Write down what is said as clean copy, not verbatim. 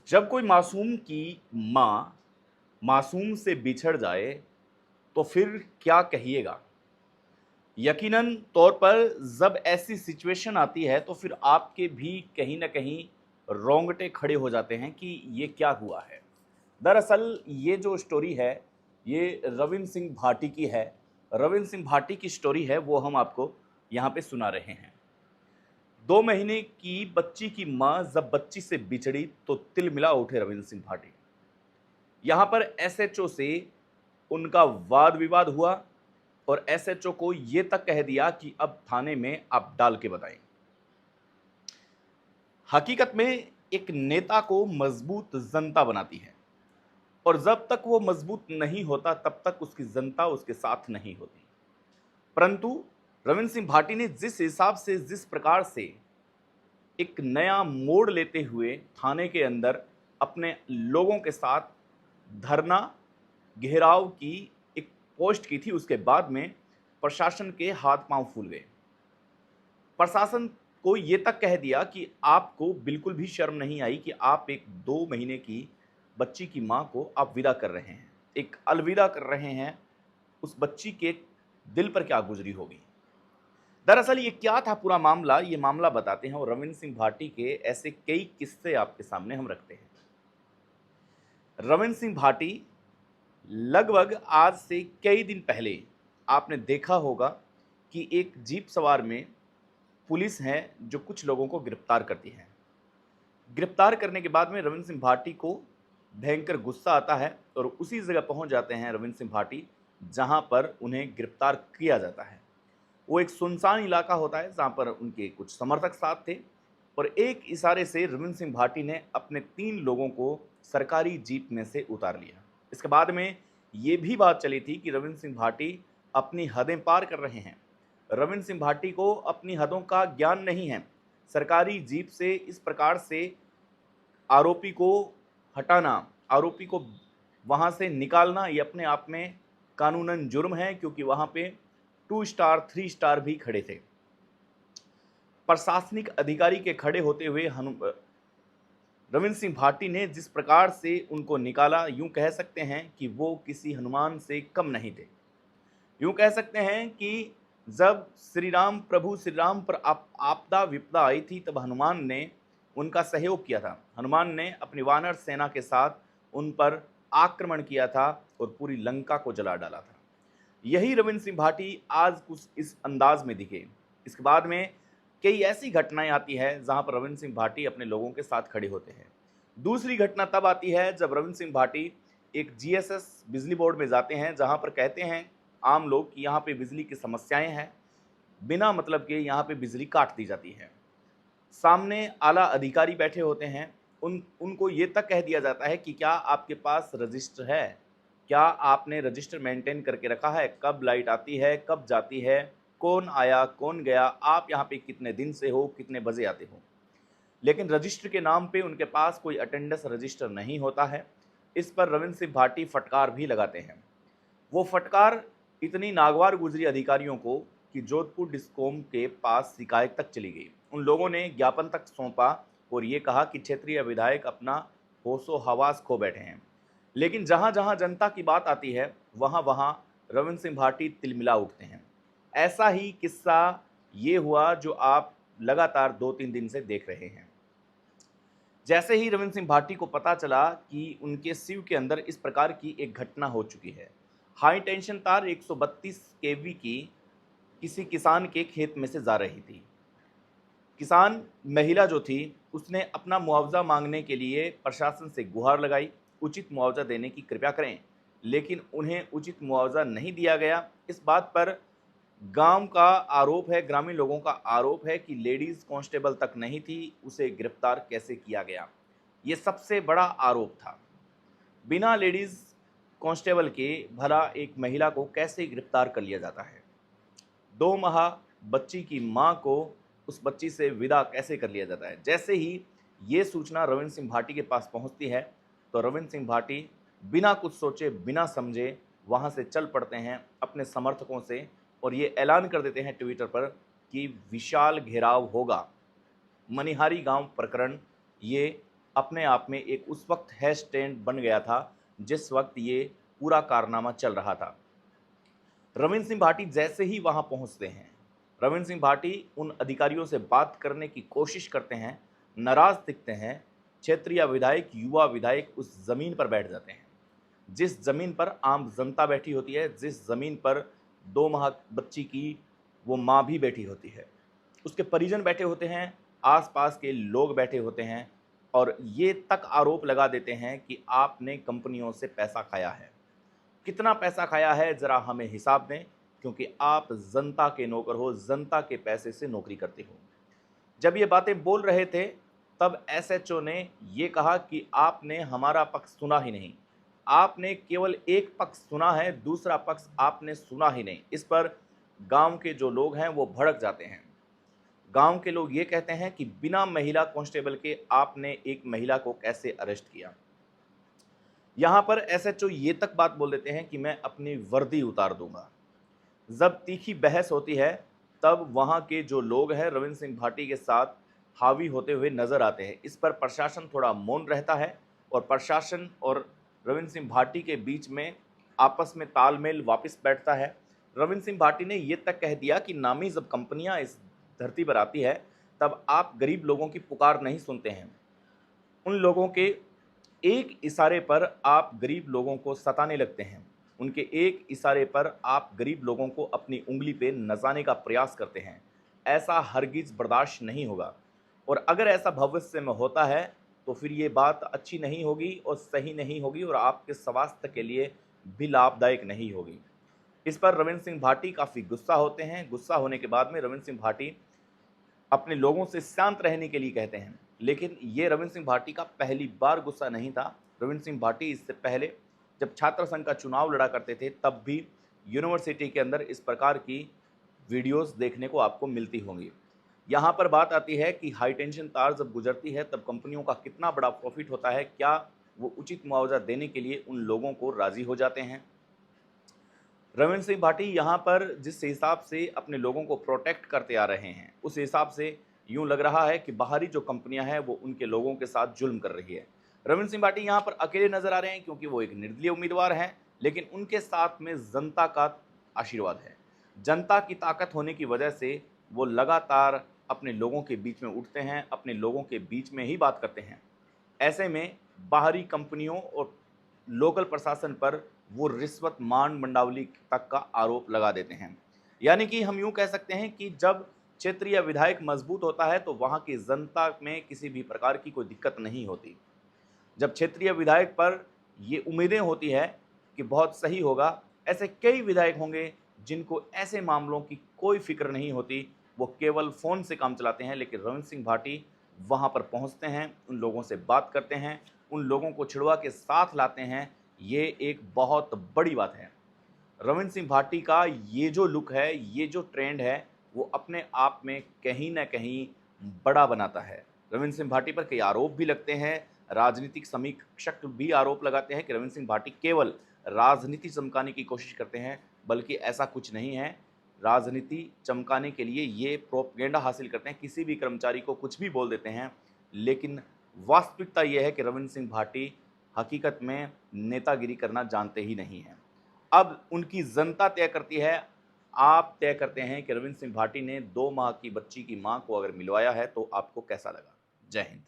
जब कोई मासूम की माँ मासूम से बिछड़ जाए तो फिर क्या कहिएगा। यकीनन तौर पर जब ऐसी सिचुएशन आती है तो फिर आपके भी कहीं ना कहीं रोंगटे खड़े हो जाते हैं कि ये क्या हुआ है। दरअसल ये जो स्टोरी है ये रविंद्र सिंह भाटी की है। रविंद्र सिंह भाटी की स्टोरी है वो हम आपको यहाँ पे सुना रहे हैं। 2 महीने की बच्ची की माँ जब बच्ची से बिछड़ी तो तिल मिला उठे रविंद्र सिंह भाटी। यहाँ पर एसएचओ से उनका वाद विवाद हुआ और एसएचओ को ये तक कह दिया कि अब थाने में आप डाल के बताएं। हकीकत में एक नेता को मजबूत जनता बनाती है और जब तक वो मजबूत नहीं होता तब तक उसकी जनता उसके साथ नहीं होती। परंतु रविंद्र सिंह भाटी ने जिस हिसाब से जिस प्रकार से एक नया मोड़ लेते हुए थाने के अंदर अपने लोगों के साथ धरना घेराव की एक पोस्ट की थी, उसके बाद में प्रशासन के हाथ पांव फूल गए। प्रशासन को ये तक कह दिया कि आपको बिल्कुल भी शर्म नहीं आई कि आप एक 2 महीने की बच्ची की मां को आप विदा कर रहे हैं, एक अलविदा कर रहे हैं। उस बच्ची के दिल पर क्या गुजरी होगी। दरअसल ये क्या था पूरा मामला, ये मामला बताते हैं और रविंद्र सिंह भाटी के ऐसे कई किस्से आपके सामने हम रखते हैं। रविंद्र सिंह भाटी लगभग आज से कई दिन पहले आपने देखा होगा कि एक जीप सवार में पुलिस है जो कुछ लोगों को गिरफ्तार करती है। गिरफ्तार करने के बाद में रविंद्र सिंह भाटी को भयंकर गुस्सा आता है और उसी जगह पहुंच जाते हैं रविंद्र सिंह भाटी जहां पर उन्हें गिरफ्तार किया जाता है। वो एक सुनसान इलाका होता है जहां पर उनके कुछ समर्थक साथ थे और एक इशारे से रविंद्र सिंह भाटी ने अपने 3 लोगों को सरकारी जीप में से उतार लिया। इसके बाद में ये भी बात चली थी कि रविंद्र सिंह भाटी अपनी हदें पार कर रहे हैं। रविंद्र सिंह भाटी को अपनी हदों का ज्ञान नहीं है। सरकारी जीप से इस प्रकार से आरोपी को हटाना, आरोपी को वहां से निकालना, ये अपने आप में कानूनन जुर्म है, क्योंकि वहां पे 2 स्टार 3 स्टार भी खड़े थे। प्रशासनिक अधिकारी के खड़े होते हुए रविंद्र सिंह भाटी ने जिस प्रकार से उनको निकाला, यूं कह सकते हैं कि वो किसी हनुमान से कम नहीं थे। यूं कह सकते हैं कि जब श्री राम प्रभु श्री राम पर आपदा विपदा आई थी तब हनुमान ने उनका सहयोग किया था। हनुमान ने अपनी वानर सेना के साथ उन पर आक्रमण किया था और पूरी लंका को जला डाला था। यही रविंद्र सिंह भाटी आज कुछ इस अंदाज में दिखे। इसके बाद में कई ऐसी घटनाएं आती है जहां पर रविंद्र सिंह भाटी अपने लोगों के साथ खड़े होते हैं। दूसरी घटना तब आती है जब रविंद्र सिंह भाटी एक जीएसएस बिजली बोर्ड में जाते हैं, जहां पर कहते हैं आम लोग कि यहाँ पे बिजली की समस्याएं हैं, बिना मतलब के यहाँ पे बिजली काट दी जाती है। सामने आला अधिकारी बैठे होते हैं, उनको ये तक कह दिया जाता है कि क्या आपके पास रजिस्टर है, क्या आपने रजिस्टर मेंटेन करके रखा है, कब लाइट आती है कब जाती है, कौन आया कौन गया, आप यहाँ पे कितने दिन से हो, कितने बजे आते हो। लेकिन रजिस्टर के नाम पे उनके पास कोई अटेंडेंस रजिस्टर नहीं होता है। इस पर रविंद्र सिंह भाटी फटकार भी लगाते हैं। वो फटकार इतनी नागवार गुजरी अधिकारियों को कि जोधपुर डिस्कॉम के पास शिकायत तक चली गई। उन लोगों ने ज्ञापन तक सौंपा और ये कहा कि क्षेत्रीय विधायक अपना होशो हवास खो बैठे हैं। लेकिन जहां जहां जनता की बात आती है वहां वहां रविंद्र सिंह भाटी तिलमिला उठते हैं। ऐसा ही किस्सा ये हुआ जो आप लगातार 2-3 दिन से देख रहे हैं। जैसे ही रविंद्र सिंह भाटी को पता चला कि उनके शिव के अंदर इस प्रकार की एक घटना हो चुकी है, हाई टेंशन तार 132 केवी की किसी किसान के खेत में से जा रही थी। किसान महिला जो थी उसने अपना मुआवजा मांगने के लिए प्रशासन से गुहार लगाई, उचित मुआवजा देने की कृपया करें, लेकिन उन्हें उचित मुआवजा नहीं दिया गया। इस बात पर गांव का आरोप है, ग्रामीण लोगों का आरोप है कि लेडीज कांस्टेबल तक नहीं थी, उसे गिरफ्तार कैसे किया गया। ये सबसे बड़ा आरोप था। बिना लेडीज कांस्टेबल के भला एक महिला को कैसे गिरफ्तार कर लिया जाता है। 2 माह बच्ची की मां को उस बच्ची से विदा कैसे कर लिया जाता है। जैसे ही ये सूचना रविंद्र सिंह भाटी के पास पहुंचती है तो रविंद्र सिंह भाटी बिना कुछ सोचे बिना समझे वहां से चल पड़ते हैं अपने समर्थकों से और ये ऐलान कर देते हैं ट्विटर पर कि विशाल घेराव होगा। मनिहारी गांव प्रकरण ये अपने आप में एक उस वक्त हैश ट्रेंड बन गया था जिस वक्त ये पूरा कारनामा चल रहा था। रविंद्र सिंह भाटी जैसे ही वहां पहुंचते हैं, रविंद्र सिंह भाटी उन अधिकारियों से बात करने की कोशिश करते हैं, नाराज दिखते हैं। क्षेत्रीय विधायक, युवा विधायक उस जमीन पर बैठ जाते हैं जिस जमीन पर आम जनता बैठी होती है, जिस जमीन पर 2 माह बच्ची की वो माँ भी बैठी होती है, उसके परिजन बैठे होते हैं, आसपास के लोग बैठे होते हैं और ये तक आरोप लगा देते हैं कि आपने कंपनियों से पैसा खाया है। कितना पैसा खाया है जरा हमें हिसाब दें, क्योंकि आप जनता के नौकर हो, जनता के पैसे से नौकरी करते हो। जब ये बातें बोल रहे थे तब एसएचओ ने ये कहा कि आपने हमारा पक्ष सुना ही नहीं, आपने केवल एक पक्ष सुना है, दूसरा पक्ष आपने सुना ही नहीं। इस पर गांव के जो लोग हैं वो भड़क जाते हैं। गांव के लोग ये कहते हैं कि बिना महिला कांस्टेबल के आपने एक महिला को कैसे अरेस्ट किया। यहां पर एसएचओ ये तक बात बोल देते हैं कि मैं अपनी वर्दी उतार दूंगा। जब तीखी बहस होती है तब वहां के जो लोग हैं रविंद्र सिंह भाटी के साथ हावी होते हुए नजर आते हैं। इस पर प्रशासन थोड़ा मौन रहता है और प्रशासन और रविंद्र सिंह भाटी के बीच में आपस में तालमेल वापस बैठता है। रविंद्र सिंह भाटी ने ये तक कह दिया कि नामी जब कंपनियां इस धरती पर आती है तब आप गरीब लोगों की पुकार नहीं सुनते हैं। उन लोगों के एक इशारे पर आप गरीब लोगों को सताने लगते हैं, उनके एक इशारे पर आप गरीब लोगों को अपनी उंगली पे नचाने का प्रयास करते हैं। ऐसा हरगिज बर्दाश्त नहीं होगा और अगर ऐसा भविष्य में होता है तो फिर ये बात अच्छी नहीं होगी और सही नहीं होगी और आपके स्वास्थ्य के लिए भी लाभदायक नहीं होगी। इस पर रविंद्र सिंह भाटी काफ़ी गुस्सा होते हैं। गुस्सा होने के बाद में रविंद्र सिंह भाटी अपने लोगों से शांत रहने के लिए कहते हैं, लेकिन ये रविंद्र सिंह भाटी का पहली बार गुस्सा नहीं था। रविंद्र सिंह भाटी इससे पहले जब छात्र संघ का चुनाव लड़ा करते थे तब भी यूनिवर्सिटी के अंदर इस प्रकार की वीडियोस देखने को आपको मिलती होंगी। यहाँ पर बात आती है कि हाई टेंशन तार जब गुजरती है तब कंपनियों का कितना बड़ा प्रॉफिट होता है, क्या वो उचित मुआवजा देने के लिए उन लोगों को राजी हो जाते हैं। रविंद्र सिंह भाटी यहाँ पर जिस हिसाब से अपने लोगों को प्रोटेक्ट करते आ रहे हैं उस हिसाब से यूं लग रहा है कि बाहरी जो कंपनियां हैं वो उनके लोगों के साथ जुल्म कर रही है। रविंद्र सिंह भाटी यहाँ पर अकेले नजर आ रहे हैं क्योंकि वो एक निर्दलीय उम्मीदवार हैं, लेकिन उनके साथ में जनता का आशीर्वाद है। जनता की ताकत होने की वजह से वो लगातार अपने लोगों के बीच में उठते हैं, अपने लोगों के बीच में ही बात करते हैं। ऐसे में बाहरी कंपनियों और लोकल प्रशासन पर वो रिश्वत मान मंडावली तक का आरोप लगा देते हैं। यानी कि हम यूं कह सकते हैं कि जब क्षेत्रीय विधायक मजबूत होता है तो वहां की जनता में किसी भी प्रकार की कोई दिक्कत नहीं होती। जब क्षेत्रीय विधायक पर ये उम्मीदें होती है कि बहुत सही होगा, ऐसे कई विधायक होंगे जिनको ऐसे मामलों की कोई फिक्र नहीं होती, वो केवल फ़ोन से काम चलाते हैं। लेकिन रविंद्र सिंह भाटी वहाँ पर पहुँचते हैं, उन लोगों से बात करते हैं, उन लोगों को छिड़वा के साथ लाते हैं। ये एक बहुत बड़ी बात है। रविंद्र सिंह भाटी का ये जो लुक है, ये जो ट्रेंड है, वो अपने आप में कहीं ना कहीं बड़ा बनाता है। रविंद्र सिंह भाटी पर कई आरोप भी लगते हैं। राजनीतिक समीक्षक भी आरोप लगाते हैं कि रविंद्र सिंह भाटी केवल राजनीति चमकाने की कोशिश करते हैं, बल्कि ऐसा कुछ नहीं है। राजनीति चमकाने के लिए ये प्रोपेगेंडा हासिल करते हैं, किसी भी कर्मचारी को कुछ भी बोल देते हैं। लेकिन वास्तविकता यह है कि रविंद्र सिंह भाटी हकीकत में नेतागिरी करना जानते ही नहीं हैं। अब उनकी जनता तय करती है, आप तय करते हैं कि रविंद्र सिंह भाटी ने 2 माह की बच्ची की मां को अगर मिलवाया है तो आपको कैसा लगा। जय हिंद।